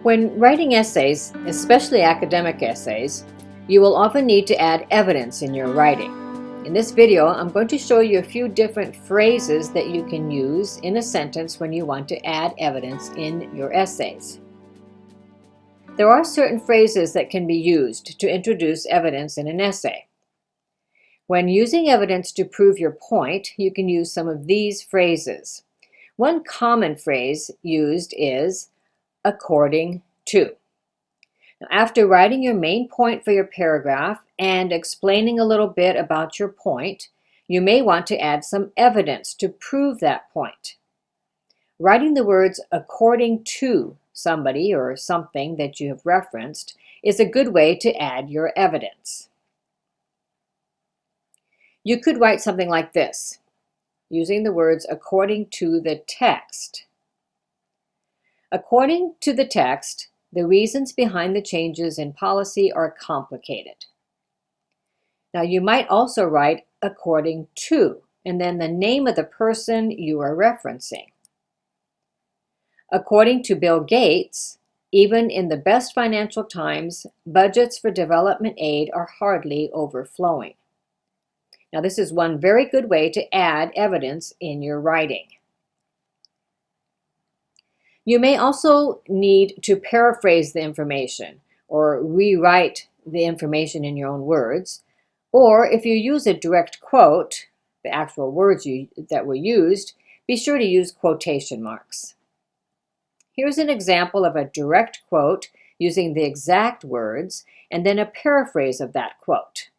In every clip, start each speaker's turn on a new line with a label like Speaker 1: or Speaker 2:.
Speaker 1: When writing essays, especially academic essays, you will often need to add evidence in your writing. In this video, I'm going to show you a few different phrases that you can use in a sentence when you want to add evidence in your essays. There are certain phrases that can be used to introduce evidence in an essay. When using evidence to prove your point, you can use some of these phrases. One common phrase used is according to. Now, after writing your main point for your paragraph and explaining a little bit about your point, you may want to add some evidence to prove that point. Writing the words according to somebody or something that you have referenced is a good way to add your evidence. You could write something like this, using the words according to the text. According to the text, the reasons behind the changes in policy are complicated. Now, you might also write according to, and then the name of the person you are referencing. According to Bill Gates, even in the best financial times, budgets for development aid are hardly overflowing. Now, this is one very good way to add evidence in your writing. You may also need to paraphrase the information or rewrite the information in your own words. Or if you use a direct quote, the actual words that were used, be sure to use quotation marks. Here's an example of a direct quote using the exact words and then a paraphrase of that quote.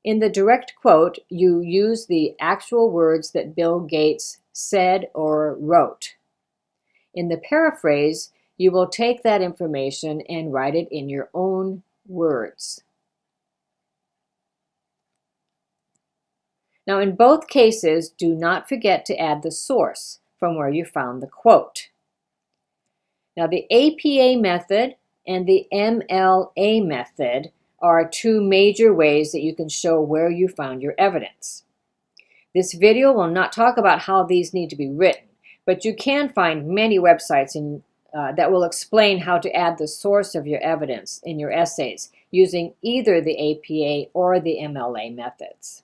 Speaker 1: In the direct quote, you use the actual words that Bill Gates said or wrote. In the paraphrase, you will take that information and write it in your own words. Now, in both cases, do not forget to add the source from where you found the quote. Now, the APA method and the MLA method are two major ways that you can show where you found your evidence. This video will not talk about how these need to be written, but you can find many websites that will explain how to add the source of your evidence in your essays using either the APA or the MLA methods.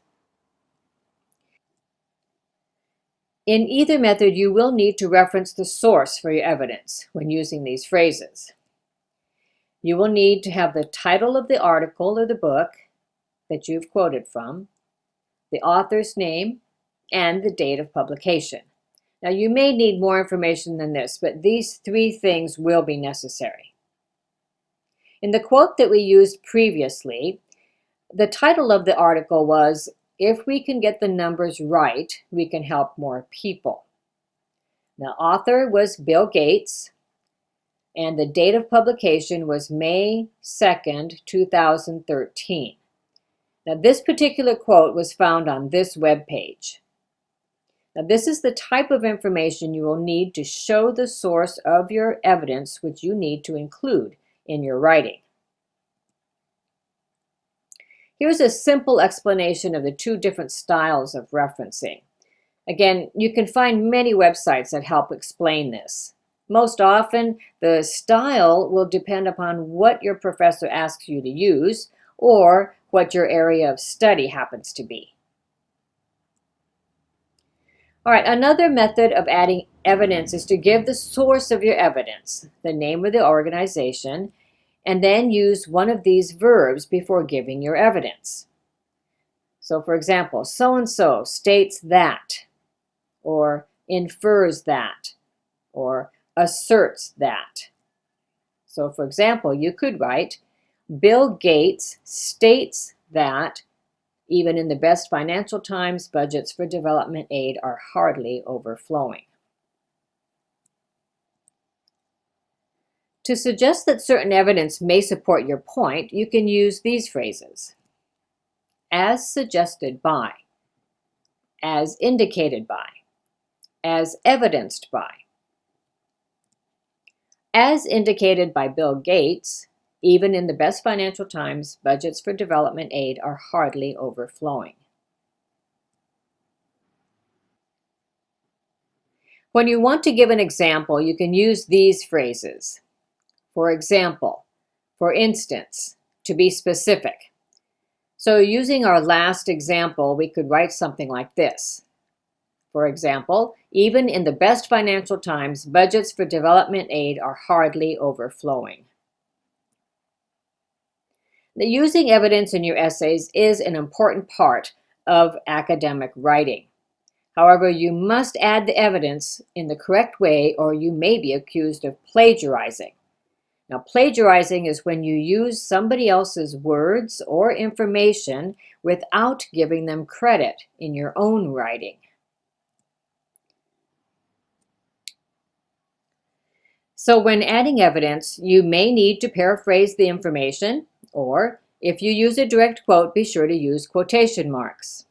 Speaker 1: In either method, you will need to reference the source for your evidence when using these phrases. You will need to have the title of the article or the book that you've quoted from, the author's name, and the date of publication. Now, you may need more information than this, but these three things will be necessary. In the quote that we used previously, the title of the article was, "If we can get the numbers right, we can help more people." The author was Bill Gates, and the date of publication was May 2nd, 2013. Now, this particular quote was found on this web page. Now, this is the type of information you will need to show the source of your evidence, which you need to include in your writing. Here's a simple explanation of the two different styles of referencing. Again, you can find many websites that help explain this. Most often, the style will depend upon what your professor asks you to use or what your area of study happens to be. All right, another method of adding evidence is to give the source of your evidence, the name of the organization, and then use one of these verbs before giving your evidence. So, for example, so-and-so states that, or infers that, or asserts that. So, for example, you could write, Bill Gates states that even in the best financial times, budgets for development aid are hardly overflowing. To suggest that certain evidence may support your point, you can use these phrases. As suggested by, as indicated by, as evidenced by. As indicated by Bill Gates, even in the best financial times, budgets for development aid are hardly overflowing. When you want to give an example, you can use these phrases. For example, for instance, to be specific. So using our last example, we could write something like this. For example, even in the best financial times, budgets for development aid are hardly overflowing. Using evidence in your essays is an important part of academic writing. However, you must add the evidence in the correct way or you may be accused of plagiarizing. Now, plagiarizing is when you use somebody else's words or information without giving them credit in your own writing. So when adding evidence, you may need to paraphrase the information, or if you use a direct quote, be sure to use quotation marks.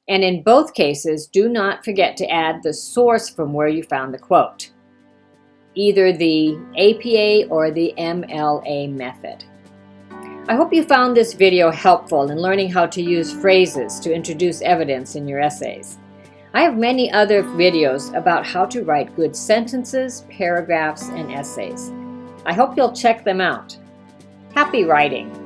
Speaker 1: And in both cases, do not forget to add the source from where you found the quote, either the APA or the MLA method. I hope you found this video helpful in learning how to use phrases to introduce evidence in your essays. I have many other videos about how to write good sentences, paragraphs, and essays. I hope you'll check them out. Happy writing!